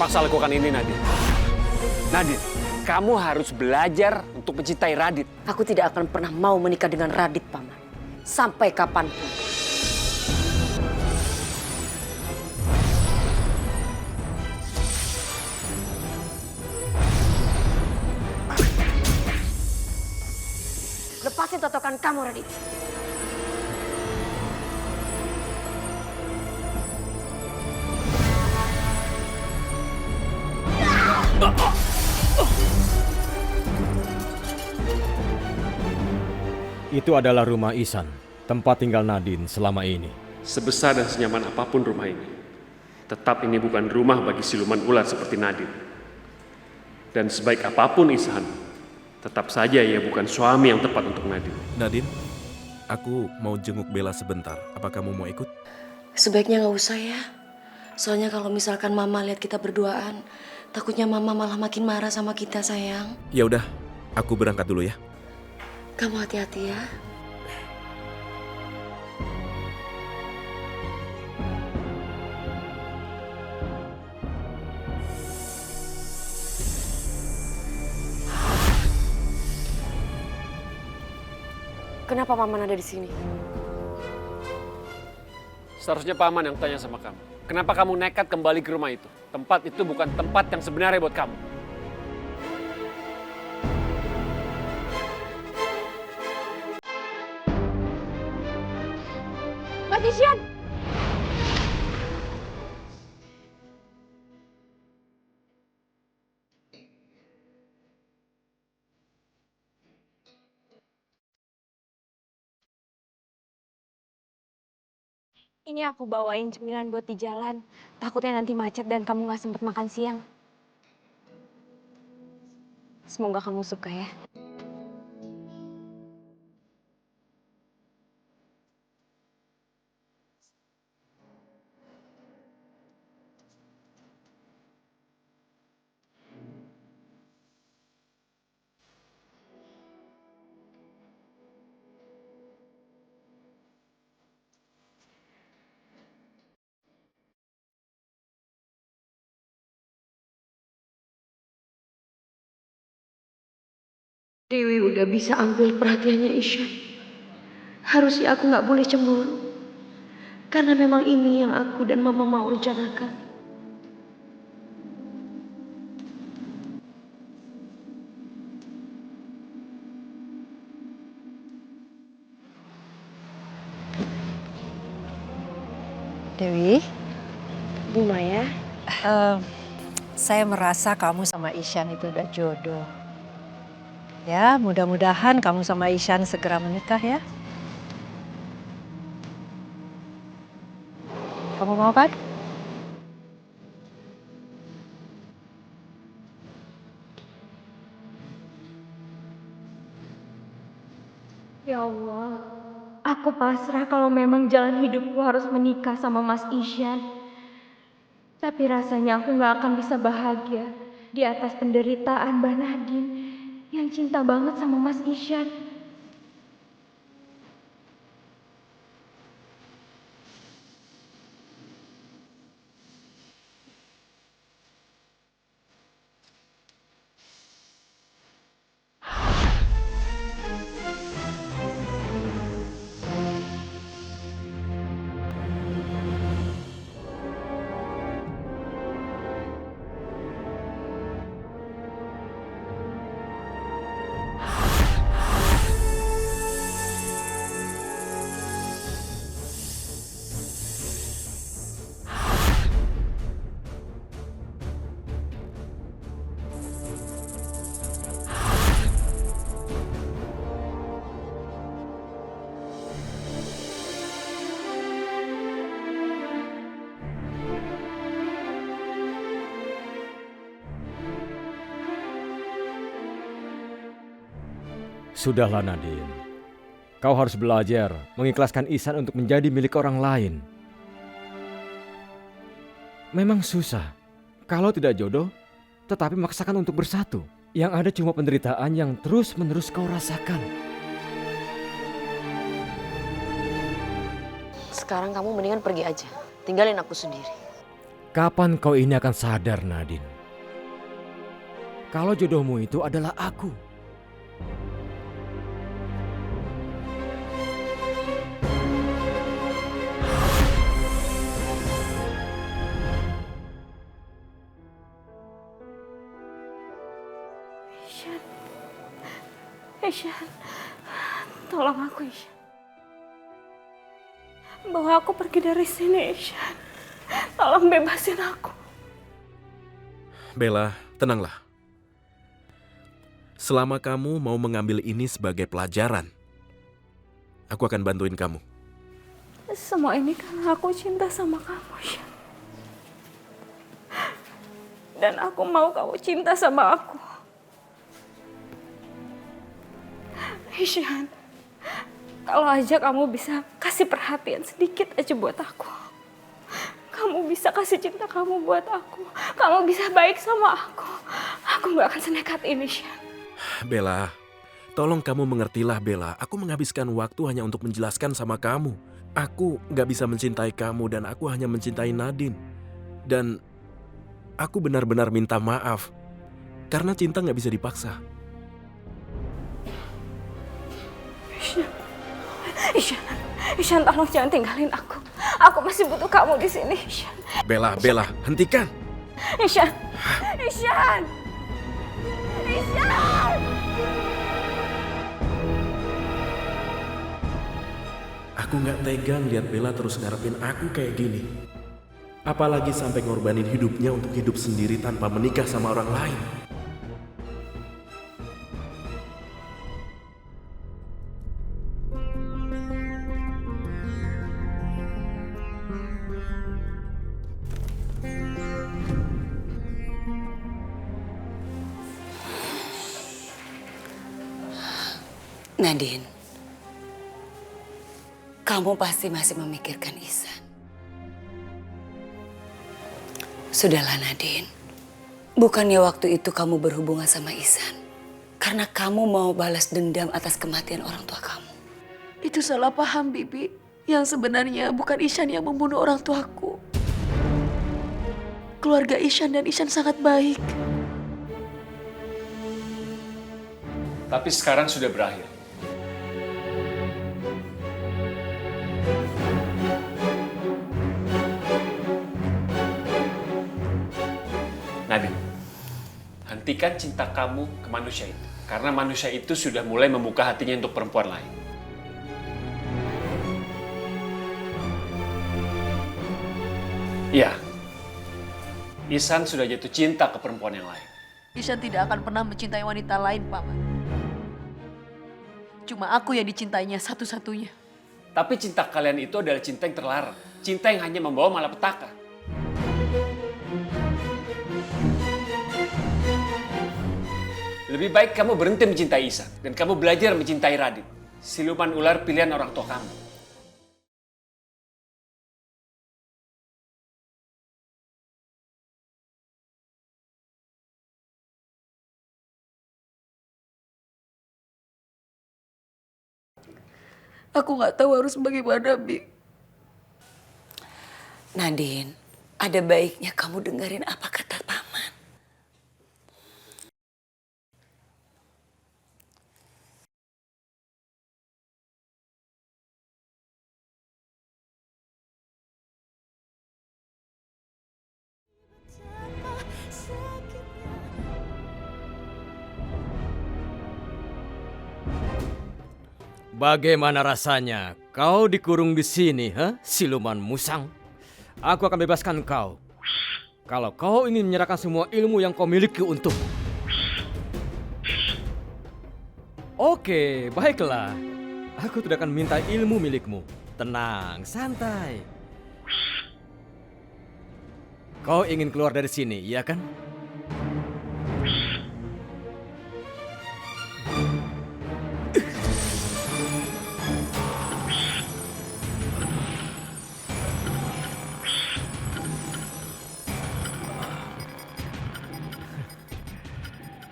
terpaksa lakukan ini, Nadine. Nadine, kamu harus belajar untuk mencintai Radit. Aku tidak akan pernah mau menikah dengan Radit, Paman. Sampai kapanpun. Lepasin totokan kamu, Radit. Itu adalah rumah Ihsan, tempat tinggal Nadine selama ini. Sebesar dan senyaman apapun rumah ini, tetap ini bukan rumah bagi siluman ular seperti Nadine. Dan sebaik apapun Ihsan, tetap saja ia bukan suami yang tepat untuk Nadine. Nadine, aku mau jenguk Bella sebentar. Apa kamu mau ikut? Sebaiknya nggak usah ya. Soalnya kalau misalkan Mama lihat kita berduaan, takutnya Mama malah makin marah sama kita, sayang. Ya udah, aku berangkat dulu ya. Kamu hati-hati ya. Kenapa Paman ada di sini? Seharusnya Paman yang tanya sama kamu. Kenapa kamu nekat kembali ke rumah itu? Tempat itu bukan tempat yang sebenarnya buat kamu. Mas Ihsan! Ini aku bawain cemilan buat di jalan. Takutnya nanti macet dan kamu gak sempet makan siang. Semoga kamu suka ya. Dewi udah bisa ambil perhatiannya Ihsan. Harusnya aku nggak boleh cemburu. Karena memang ini yang aku dan Mama mau rencanakan. Dewi, Bu Maya, saya merasa kamu sama Ihsan itu udah jodoh. Ya, mudah-mudahan kamu sama Ihsan segera menikah ya. Kamu mau kan? ya Allah, aku pasrah kalau memang jalan hidupku harus menikah sama Mas Ihsan. Tapi rasanya aku nggak akan bisa bahagia di atas penderitaan Mbak Nadine yang cinta banget sama Mas Ihsan. Sudahlah Nadine, kau harus belajar mengikhlaskan Ihsan untuk menjadi milik orang lain. Memang susah kalau tidak jodoh, tetapi memaksakan untuk bersatu. Yang ada cuma penderitaan yang terus-menerus kau rasakan. Sekarang kamu mendingan pergi aja. Tinggalin aku sendiri. Kapan kau ini akan sadar, Nadine? Kalau jodohmu itu adalah aku. Ishan. Ishan. Tolong aku, Ishan. Bawa aku pergi dari sini, Ishan. Tolong bebasin aku. Bella, tenanglah. Selama kamu mau mengambil ini sebagai pelajaran, aku akan bantuin kamu. Semua ini karena aku cinta sama kamu, Ishan. Dan aku mau kamu cinta sama aku. Ishan, kalau aja kamu bisa kasih perhatian sedikit aja buat aku. Kamu bisa kasih cinta kamu buat aku. Kamu bisa baik sama aku. Aku gak akan senekat ini, Ishan. Bella, tolong kamu mengertilah Bella. Aku menghabiskan waktu hanya untuk menjelaskan sama kamu. Aku gak bisa mencintai kamu dan aku hanya mencintai Nadine. Dan aku benar-benar minta maaf. Karena cinta gak bisa dipaksa. Ishan, tolong jangan tinggalin aku. Aku masih butuh kamu di sini, Ishan. Bella, hentikan. Ishan. Ishan. Aku gak tega lihat Bella terus ngarepin aku kayak gini. Apalagi sampai ngorbanin hidupnya untuk hidup sendiri tanpa menikah sama orang lain. Nadine, kamu pasti masih memikirkan Ihsan. Sudahlah Nadine, bukannya waktu itu kamu berhubungan sama Ihsan karena kamu mau balas dendam atas kematian orang tua kamu. Itu salah paham, Bibi. Yang sebenarnya bukan Ihsan yang membunuh orang tuaku. Keluarga Ihsan dan Ihsan sangat baik. Tapi sekarang sudah berakhir. Nadine, hentikan cinta kamu ke manusia itu. Karena manusia itu sudah mulai membuka hatinya untuk perempuan lain. Iya, Ihsan sudah jatuh cinta ke perempuan yang lain. Ihsan tidak akan pernah mencintai wanita lain, Paman. Cuma aku yang dicintainya satu-satunya. Tapi cinta kalian itu adalah cinta yang terlarang. Cinta yang hanya membawa malapetaka. Lebih baik kamu berhenti mencintai Ihsan dan kamu belajar mencintai Radit, siluman ular pilihan orang tua kamu. Aku nggak tahu harus bagaimana, Bi. Nadine, ada baiknya kamu dengerin apa kata Paman. Bagaimana rasanya kau dikurung di sini, siluman musang? Aku akan bebaskan kau. Kalau kau ingin menyerahkan semua ilmu yang kau miliki untukku. Oke, baiklah. Aku tidak akan minta ilmu milikmu. Tenang, santai. Kau ingin keluar dari sini, iya kan?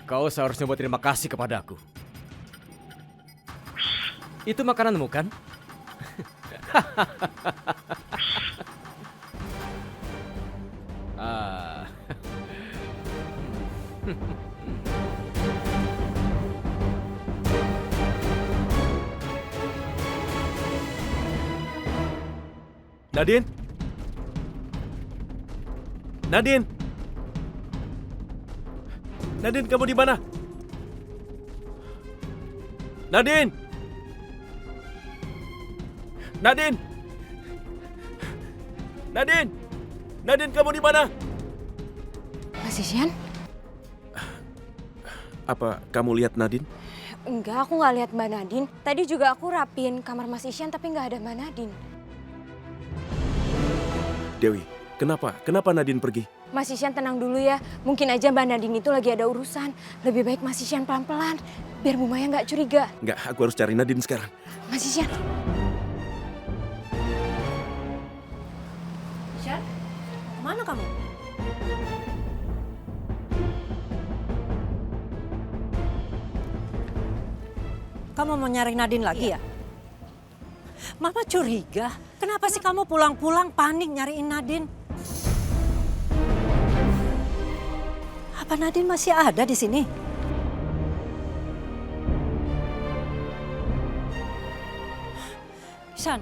Kau seharusnya berterima kasih kepadaku. Itu makananmu kan? Nadine? Nadine? Nadine, kamu di mana? Nadine? Nadine? Nadine? Nadine, kamu di mana? Mas Isyan? Apa kamu lihat Nadine? Enggak, aku nggak lihat Mbak Nadine. Tadi juga aku rapiin kamar Mas Isyan tapi nggak ada Mbak Nadine. Dewi, kenapa? Kenapa Nadine pergi? Mas Isyan tenang dulu ya. Mungkin aja Mbak Nadine itu lagi ada urusan. Lebih baik Mas Isyan pelan-pelan. Biar Bu Maya nggak curiga. Enggak, aku harus cari Nadine sekarang. Mas Isyan. Isyan, kemana kamu? Kamu mau nyari Nadine lagi ya? Mama curiga, kenapa sih kamu pulang-pulang panik nyariin Nadine? Apa Nadine masih ada di sini? Shan,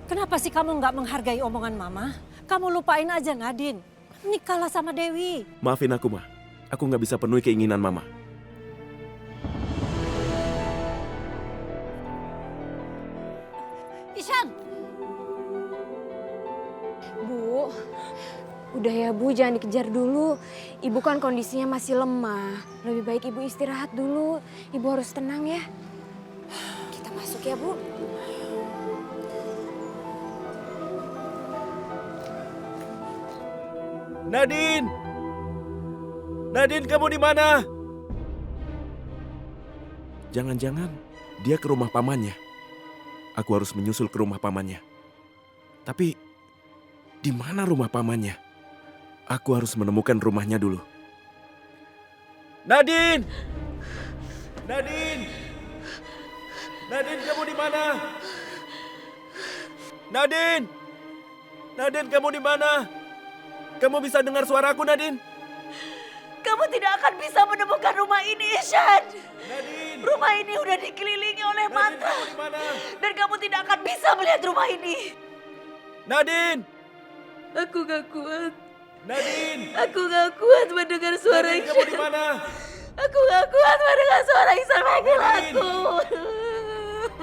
kenapa sih kamu nggak menghargai omongan Mama? Kamu lupain aja Nadine. Nikahlah sama Dewi. Maafin aku, Ma. Aku nggak bisa penuhi keinginan Mama. Ishan! Bu, udah ya Bu, jangan dikejar dulu. Ibu kan kondisinya masih lemah. Lebih baik Ibu istirahat dulu. Ibu harus tenang ya. Kita masuk ya Bu. Nadine! Nadine, kamu di mana? Jangan-jangan dia ke rumah pamannya. Aku harus menyusul ke rumah pamannya. Tapi, di mana rumah pamannya? Aku harus menemukan rumahnya dulu. Nadine! Nadine! Nadine, kamu di mana? Nadine! Nadine, kamu di mana? Kamu bisa dengar suaraku, Nadine? Kamu tidak akan bisa menemukan rumah ini, Ishan. Nadine! Rumah ini udah dikelilingi oleh Nadine, mantra. kamu di mana? Dan kamu tidak akan bisa melihat rumah ini. Nadine! Aku gak kuat. Nadine! Aku gak kuat mendengar suara Nadine, kamu di Ihsan. mana? Aku gak kuat mendengar suara Ihsan panggil Nadine. aku.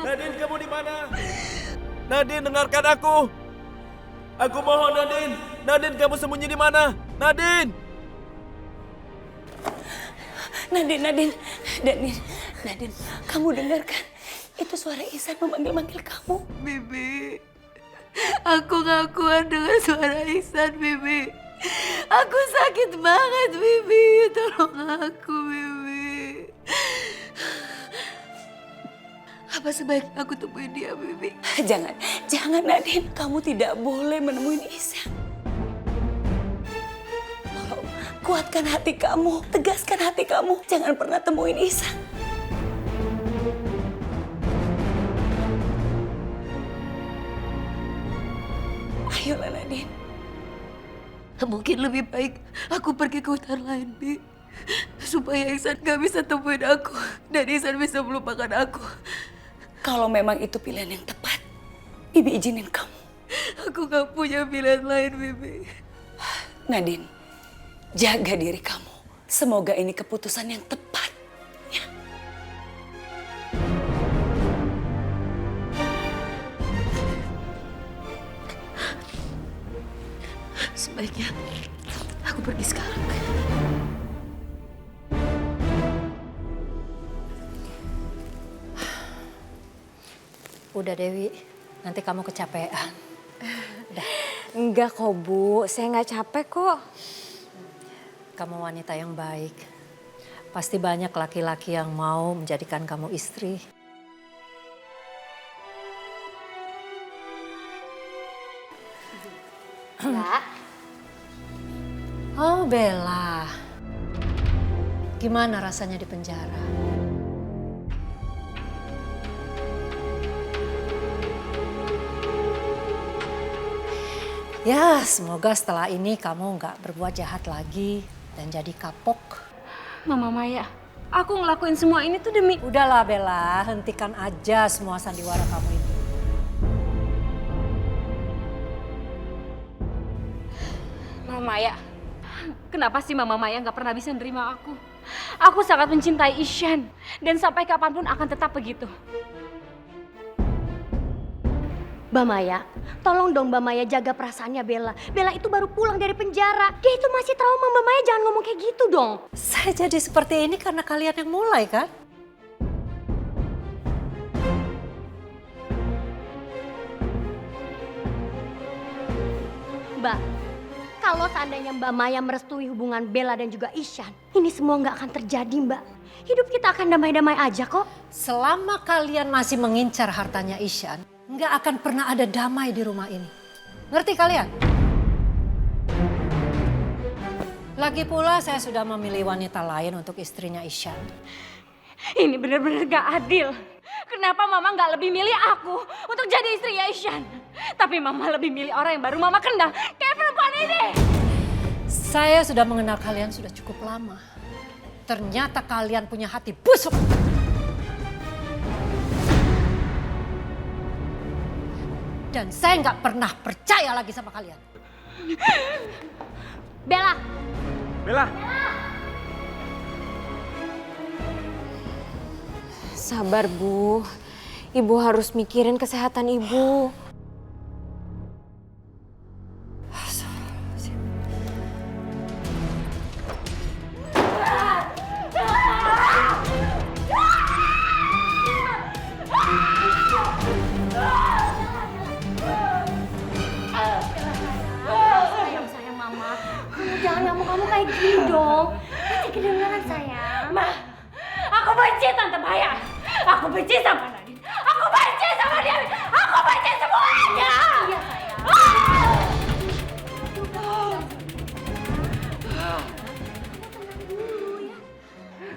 Nadine, kamu di mana? Nadine, dengarkan aku. Aku mohon, Nadine. Nadine, kamu sembunyi di mana? Nadine! Nadine, kamu dengarkan? Itu suara Ihsan memanggil-manggil kamu. Bibi, aku gak kuat dengan suara Ihsan, Bibi. Aku sakit banget, Bibi. Tolong aku, Bibi. Apa sebaiknya aku temuin dia, Bibi? Jangan Nadine. Kamu tidak boleh menemui Ihsan. Tolong, kuatkan hati kamu, tegaskan hati kamu. Jangan pernah temuin Ihsan. Ayolah Nadine. Mungkin lebih baik aku pergi ke hutan lain, Bi. Supaya Ihsan gak bisa temuin aku. Dan Ihsan bisa melupakan aku. Kalau memang itu pilihan yang tepat, Bibi izinin kamu. Aku gak punya pilihan lain, Bibi. Nadine, jaga diri kamu. Semoga ini keputusan yang tepat. Ya. Sebaiknya aku pergi sekarang. Udah Dewi, nanti kamu kecapean. Udah. Enggak kok Bu, saya nggak capek kok. Kamu wanita yang baik. Pasti banyak laki-laki yang mau menjadikan kamu istri. Mbak, Oh Bella, gimana rasanya di penjara? Ya, semoga setelah ini kamu nggak berbuat jahat lagi dan jadi kapok. Mama Maya, aku ngelakuin semua ini tuh demi... Udahlah Bella, hentikan aja semua sandiwara kamu itu. Mama Maya, kenapa sih Mama Maya nggak pernah bisa nerima aku? Aku sangat mencintai Ishan dan sampai kapanpun akan tetap begitu. Mbak Maya, tolong dong Mbak Maya jaga perasaannya Bella. Bella itu baru pulang dari penjara. Dia itu masih trauma, Mbak Maya jangan ngomong kayak gitu dong. Saya jadi seperti ini karena kalian yang mulai kan? Mbak, kalau seandainya Mbak Maya merestui hubungan Bella dan juga Ishan, ini semua nggak akan terjadi Mbak. Hidup kita akan damai-damai aja kok. Selama kalian masih mengincar hartanya Ishan, nggak akan pernah ada damai di rumah ini. Ngerti kalian? Lagi pula saya sudah memilih wanita lain untuk istrinya Ishan. Ini benar-benar gak adil. Kenapa Mama nggak lebih milih aku untuk jadi istrinya Ishan? Tapi Mama lebih milih orang yang baru Mama kenal, kayak perempuan ini. Saya sudah mengenal kalian sudah cukup lama. Ternyata kalian punya hati busuk. Dan saya nggak pernah percaya lagi sama kalian. Bella! Bella! Sabar Bu, Ibu harus mikirin kesehatan Ibu. Sayang Mama, kamu jangan ngomong kamu kayak gini dong. Nanti kedengaran sayang. Ma, aku benci Tante Maya. Aku benci sama Nadine. Aku benci sama Dewi. Aku benci semuanya. Iya sayang.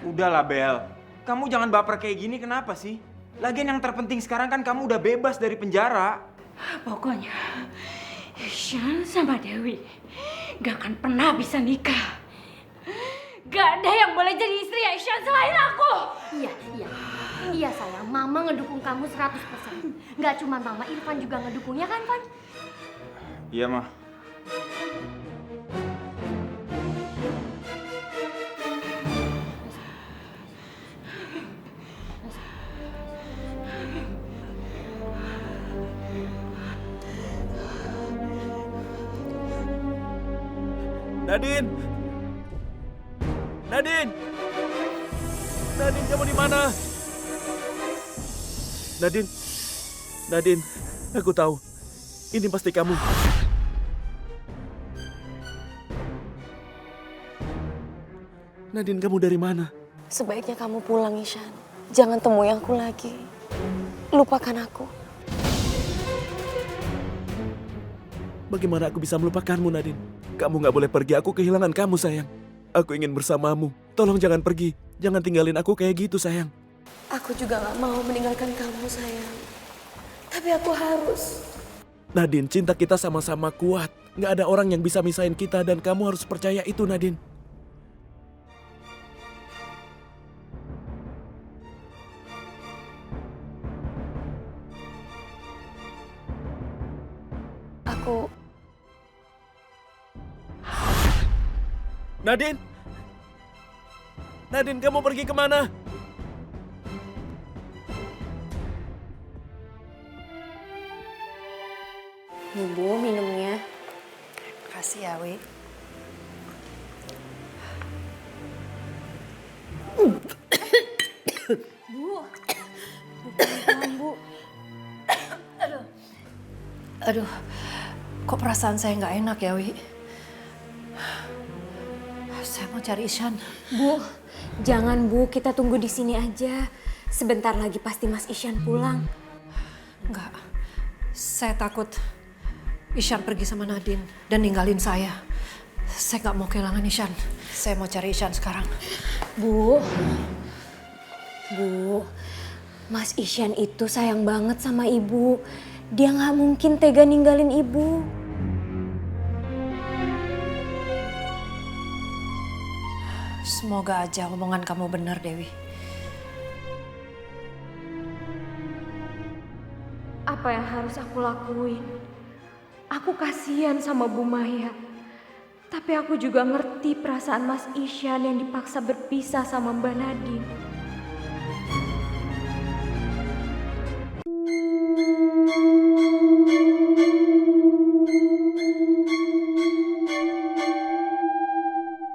Udahlah Bel, kamu jangan baper kayak gini kenapa sih? Lagian yang terpenting sekarang kan kamu udah bebas dari penjara. Pokoknya Ishan sama Dewi gak akan pernah bisa nikah. Gak ada yang boleh jadi istri Ishan selain aku. Iya sayang, Mama ngedukung kamu 100%. Gak cuma Mama, Irfan juga ngedukungnya kan, Van? Iya mah. Nadine! Nadine! Nadine, kamu di mana? Nadine! Nadine, aku tahu. Ini pasti kamu. Nadine, kamu dari mana? Sebaiknya kamu pulang, Ishan. Jangan temui aku lagi. Lupakan aku. Bagaimana aku bisa melupakanmu, Nadine? Kamu gak boleh pergi, aku kehilangan kamu, sayang. Aku ingin bersamamu. Tolong jangan pergi. Jangan tinggalin aku kayak gitu, sayang. Aku juga gak mau meninggalkan kamu, sayang. Tapi aku harus. Nadine, cinta kita sama-sama kuat. Gak ada orang yang bisa misahin kita dan kamu harus percaya itu, Nadine. Aku... Nadine! Nadine, kamu pergi kemana? Ibu, minumnya. Makasih ya, Wi. Bu. Aduh, kok perasaan saya nggak enak ya, Wi? Saya mau cari Ishan. Bu, jangan Bu, kita tunggu di sini aja. Sebentar lagi pasti Mas Ishan pulang. Enggak, saya takut Ishan pergi sama Nadine dan ninggalin saya. Saya nggak mau kehilangan Ishan. Saya mau cari Ishan sekarang. Bu, Mas Ishan itu sayang banget sama Ibu. Dia nggak mungkin tega ninggalin Ibu. Semoga aja omongan kamu benar, Dewi. Apa yang harus aku lakuin? Aku kasihan sama Bu Maya. Tapi aku juga ngerti perasaan Mas Isyan yang dipaksa berpisah sama Mbak Nadine.